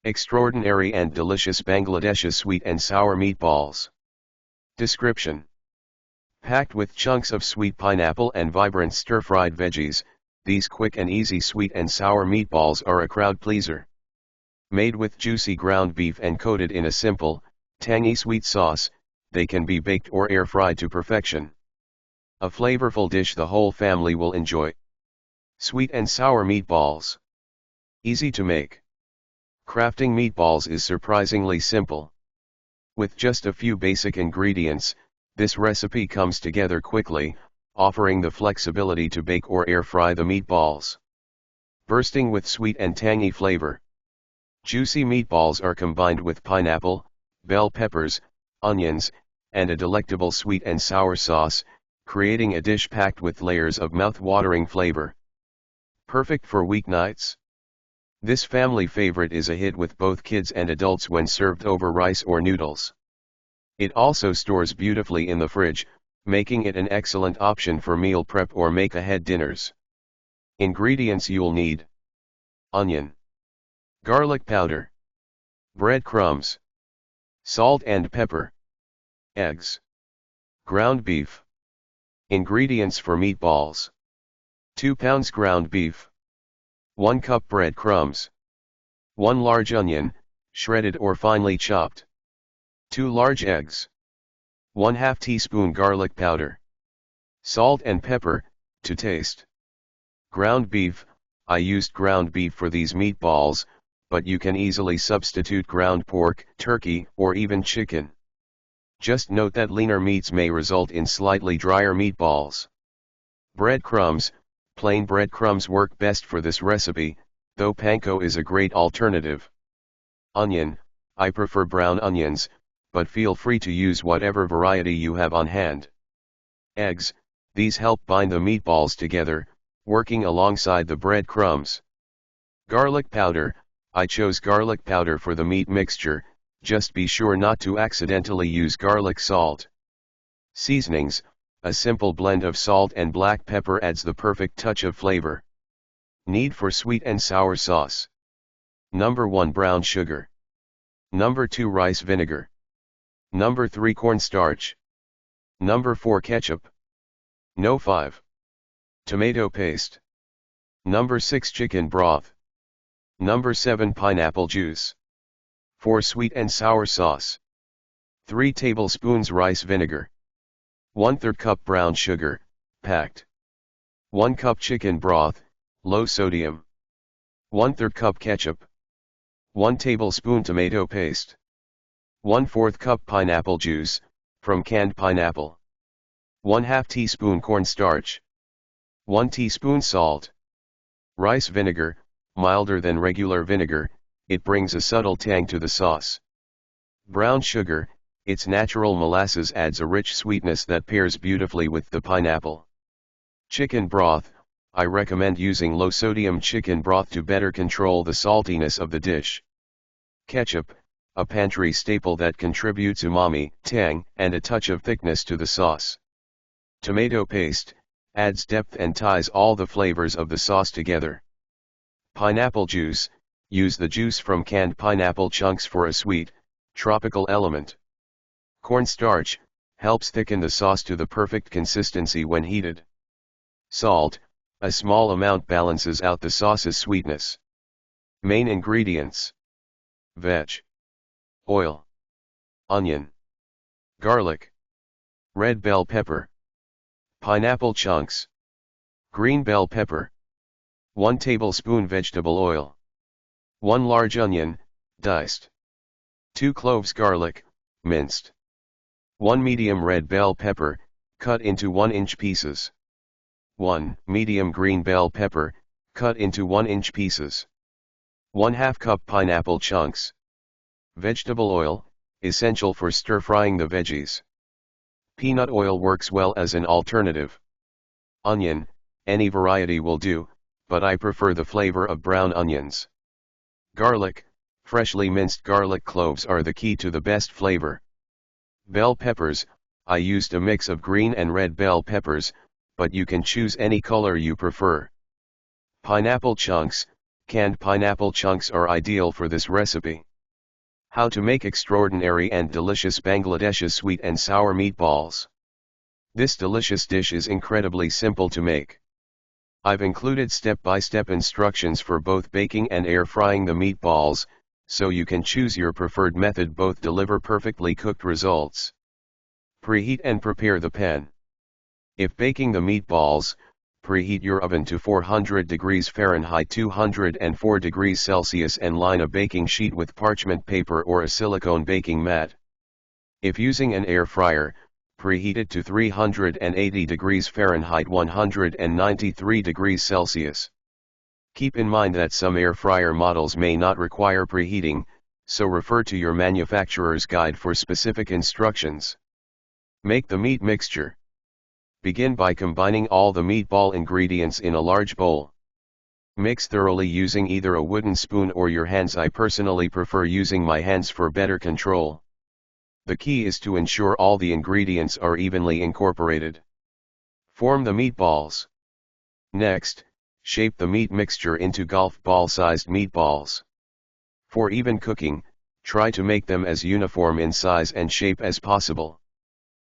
Extraordinary and delicious Bangladeshi sweet and sour meatballs. Description: packed with chunks of sweet pineapple and vibrant stir-fried veggies, these quick and easy sweet and sour meatballs are a crowd pleaser. Made with juicy ground beef and coated in a simple, tangy sweet sauce, they can be baked or air-fried to perfection. A flavorful dish the whole family will enjoy. Sweet and sour meatballs. Easy to make. Crafting meatballs is surprisingly simple. With just a few basic ingredients, this recipe comes together quickly, offering the flexibility to bake or air-fry the meatballs. Bursting with sweet and tangy flavor. Juicy meatballs are combined with pineapple, bell peppers, onions, and a delectable sweet and sour sauce, creating a dish packed with layers of mouth-watering flavor. Perfect for weeknights. This family favorite is a hit with both kids and adults when served over rice or noodles. It also stores beautifully in the fridge, making it an excellent option for meal prep or make-ahead dinners. Ingredients you'll need: onion, garlic powder, breadcrumbs, salt and pepper, eggs, ground beef. Ingredients for meatballs: 2 pounds ground beef, 1 cup breadcrumbs, 1 large onion, shredded or finely chopped, 2 large eggs, 1/2 teaspoon garlic powder, salt and pepper, to taste. Ground beef: I used ground beef for these meatballs, but you can easily substitute ground pork, turkey, or even chicken. Just note that leaner meats may result in slightly drier meatballs. Breadcrumbs: plain breadcrumbs work best for this recipe, though panko is a great alternative. Onion: I prefer brown onions, but feel free to use whatever variety you have on hand. Eggs: these help bind the meatballs together, working alongside the breadcrumbs. Garlic powder: I chose garlic powder for the meat mixture, just be sure not to accidentally use garlic salt. Seasonings: a simple blend of salt and black pepper adds the perfect touch of flavor. Need for sweet and sour sauce: Number 1 brown sugar. Number 2 rice vinegar. Number 3 cornstarch. Number 4 ketchup. No 5 tomato paste. Number 6 chicken broth. Number 7 pineapple juice. 4 sweet and sour sauce. 3 tablespoons rice vinegar. 1/3 cup brown sugar, packed. 1 cup chicken broth, low sodium. 1/3 cup ketchup. 1 tablespoon tomato paste. 1/4 cup pineapple juice, from canned pineapple. 1/2 teaspoon cornstarch. 1 teaspoon salt. Rice vinegar: milder than regular vinegar, it brings a subtle tang to the sauce. Brown sugar: its natural molasses adds a rich sweetness that pairs beautifully with the pineapple. Chicken broth: I recommend using low-sodium chicken broth to better control the saltiness of the dish. Ketchup: a pantry staple that contributes umami, tang, and a touch of thickness to the sauce. Tomato paste: adds depth and ties all the flavors of the sauce together. Pineapple juice: use the juice from canned pineapple chunks for a sweet, tropical element. Cornstarch: helps thicken the sauce to the perfect consistency when heated. Salt: a small amount balances out the sauce's sweetness. Main ingredients: veg, oil, onion, garlic, red bell pepper, pineapple chunks, green bell pepper, 1 tablespoon vegetable oil, 1 large onion, diced, 2 cloves garlic, minced, 1 medium red bell pepper, cut into 1-inch pieces, 1 medium green bell pepper, cut into 1-inch pieces, 1/2 cup pineapple chunks. Vegetable oil: essential for stir-frying the veggies. Peanut oil works well as an alternative. Onion: any variety will do, but I prefer the flavor of brown onions. Garlic: freshly minced garlic cloves are the key to the best flavor. Bell peppers: I used a mix of green and red bell peppers, but you can choose any color you prefer. Pineapple chunks: Canned pineapple chunks are ideal for this recipe. How to make extraordinary and delicious Bangladeshi sweet and sour meatballs. This delicious dish is incredibly simple to make. I've included step-by-step instructions for both baking and air frying the meatballs, so you can choose your preferred method. Both deliver perfectly cooked results. Preheat and prepare the pan. If baking the meatballs, preheat your oven to 400 degrees Fahrenheit 204 degrees Celsius and line a baking sheet with parchment paper or a silicone baking mat. If using an air fryer, preheat it to 380 degrees Fahrenheit 193 degrees Celsius. Keep in mind that some air fryer models may not require preheating, so refer to your manufacturer's guide for specific instructions. Make the meat mixture. Begin by combining all the meatball ingredients in a large bowl. Mix thoroughly using either a wooden spoon or your hands. I personally prefer using my hands for better control. The key is to ensure all the ingredients are evenly incorporated. Form the meatballs. Next, shape the meat mixture into golf ball-sized meatballs. For even cooking, try to make them as uniform in size and shape as possible.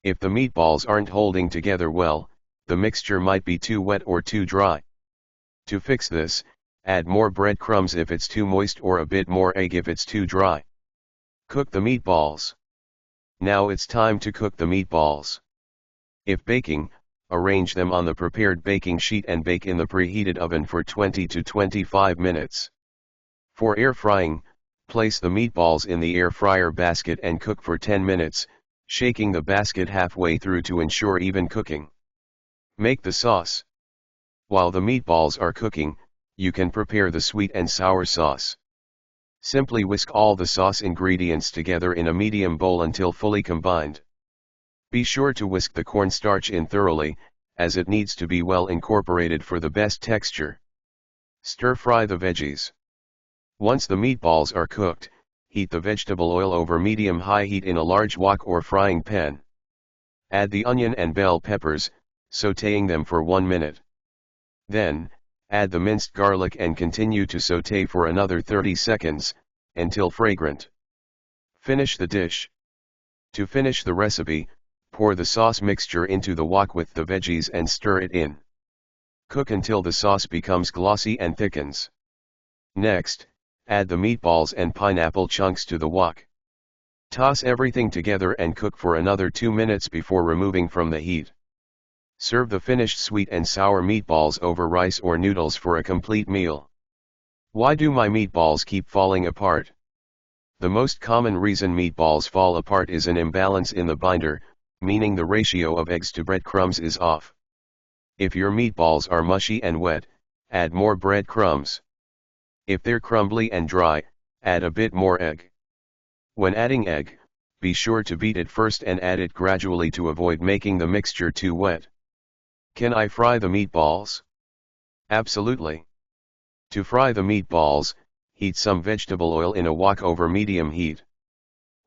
If the meatballs aren't holding together well, the mixture might be too wet or too dry. To fix this, add more breadcrumbs if it's too moist or a bit more egg if it's too dry. Cook the meatballs. Now it's time to cook the meatballs. If baking, arrange them on the prepared baking sheet and bake in the preheated oven for 20 to 25 minutes. For air frying, place the meatballs in the air fryer basket and cook for 10 minutes, shaking the basket halfway through to ensure even cooking. Make the sauce. While the meatballs are cooking, you can prepare the sweet and sour sauce. Simply whisk all the sauce ingredients together in a medium bowl until fully combined. Be sure to whisk the cornstarch in thoroughly, as it needs to be well incorporated for the best texture. Stir fry the veggies. Once the meatballs are cooked, heat the vegetable oil over medium-high heat in a large wok or frying pan. Add the onion and bell peppers, sautéing them for 1 minute. Then, add the minced garlic and continue to sauté for another 30 seconds, until fragrant. Finish the dish. To finish the recipe, pour the sauce mixture into the wok with the veggies and stir it in. Cook until the sauce becomes glossy and thickens. Next, add the meatballs and pineapple chunks to the wok. Toss everything together and cook for another 2 minutes before removing from the heat. Serve the finished sweet and sour meatballs over rice or noodles for a complete meal. Why do my meatballs keep falling apart? The most common reason meatballs fall apart is an imbalance in the binder, meaning the ratio of eggs to breadcrumbs is off. If your meatballs are mushy and wet, add more breadcrumbs. If they're crumbly and dry, add a bit more egg. When adding egg, be sure to beat it first and add it gradually to avoid making the mixture too wet. Can I fry the meatballs? Absolutely. To fry the meatballs, heat some vegetable oil in a wok over medium heat.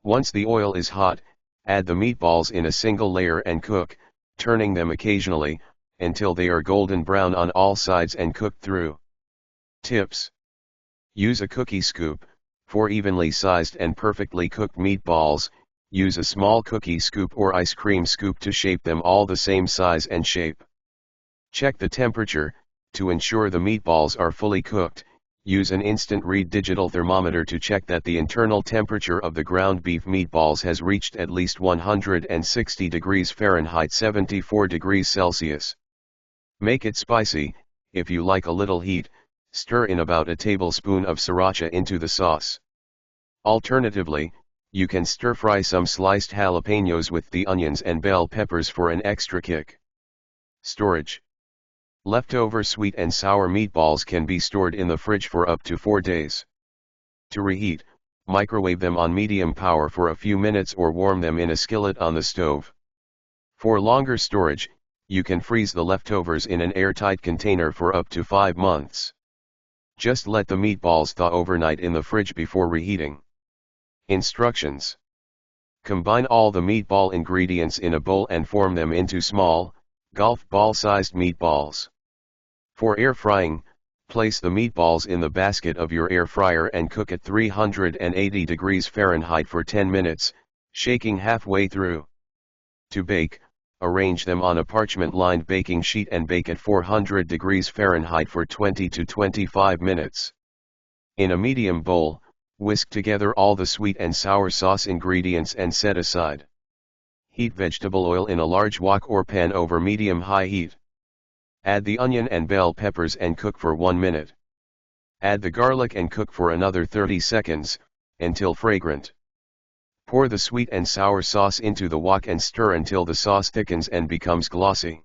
Once the oil is hot, add the meatballs in a single layer and cook, turning them occasionally, until they are golden brown on all sides and cooked through. Tips. Use a cookie scoop. For evenly sized and perfectly cooked meatballs, use a small cookie scoop or ice cream scoop to shape them all the same size and shape. Check the temperature. To ensure the meatballs are fully cooked, use an instant read digital thermometer to check that the internal temperature of the ground beef meatballs has reached at least 160 degrees Fahrenheit 74 degrees Celsius. Make it spicy. If you like a little heat, stir in about a tablespoon of sriracha into the sauce. Alternatively, you can stir-fry some sliced jalapenos with the onions and bell peppers for an extra kick. Storage. Leftover sweet and sour meatballs can be stored in the fridge for up to 4 days. To reheat, microwave them on medium power for a few minutes or warm them in a skillet on the stove. For longer storage, you can freeze the leftovers in an airtight container for up to 5 months. Just let the meatballs thaw overnight in the fridge before reheating. Instructions. Combine all the meatball ingredients in a bowl and form them into small, golf ball-sized meatballs. For air frying, Place the meatballs in the basket of your air fryer and cook at 380 degrees Fahrenheit for 10 minutes, shaking halfway through. To bake, arrange them on a parchment-lined baking sheet and bake at 400 degrees Fahrenheit for 20 to 25 minutes. In a medium bowl, whisk together all the sweet and sour sauce ingredients and set aside. Heat vegetable oil in a large wok or pan over medium-high heat. Add the onion and bell peppers and cook for 1 minute. Add the garlic and cook for another 30 seconds, until fragrant. Pour the sweet and sour sauce into the wok and stir until the sauce thickens and becomes glossy.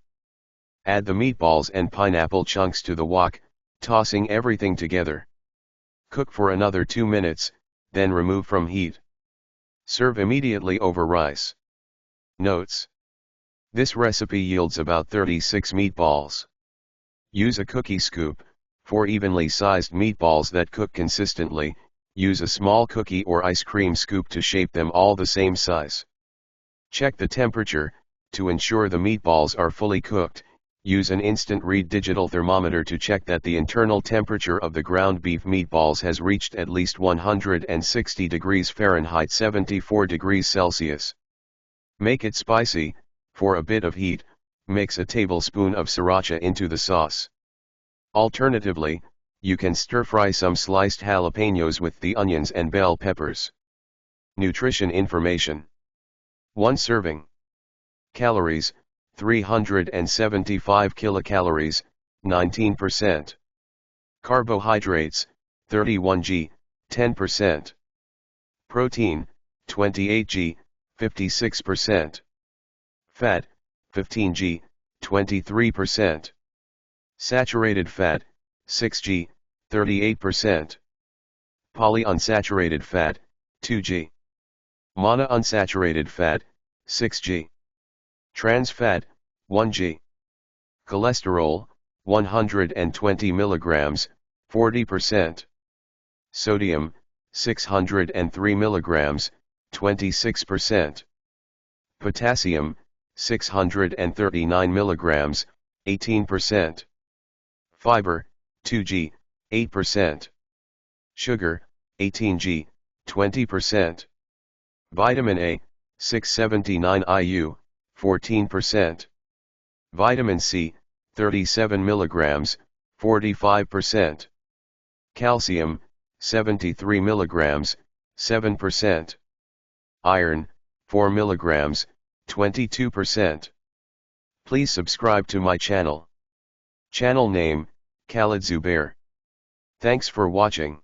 Add the meatballs and pineapple chunks to the wok, tossing everything together. Cook for another 2 minutes, then remove from heat. Serve immediately over rice. Notes: this recipe yields about 36 meatballs. Use a cookie scoop. For evenly sized meatballs that cook consistently, use a small cookie or ice cream scoop to shape them all the same size. Check the temperature. To ensure the meatballs are fully cooked, use an instant read digital thermometer to check that the internal temperature of the ground beef meatballs has reached at least 160 degrees Fahrenheit 74 degrees Celsius. Make it spicy. For a bit of heat, mix a tablespoon of sriracha into the sauce. Alternatively, you can stir-fry some sliced jalapenos with the onions and bell peppers. Nutrition information. 1 serving. Calories, 375 kilocalories, 19%. Carbohydrates, 31 g, 10%. Protein, 28 g, 56%. Fat, 15 g, 23%. Saturated fat, 6 g, 38%. Polyunsaturated fat, 2 g. Monounsaturated fat, 6 g. Trans fat, 1 g. Cholesterol, 120 milligrams, 40%. Sodium, 603 milligrams, 26%. Potassium, 639 milligrams, 18%. Fiber, 2 g, 8%. Sugar, 18 g, 20%. Vitamin A, 679 IU, 14%. Vitamin C, 37 milligrams, 45%. Calcium, 73 milligrams, 7%. Iron, 4 milligrams, 22%. Please subscribe to my channel. Channel name, Khaled Zubair. Thanks for watching.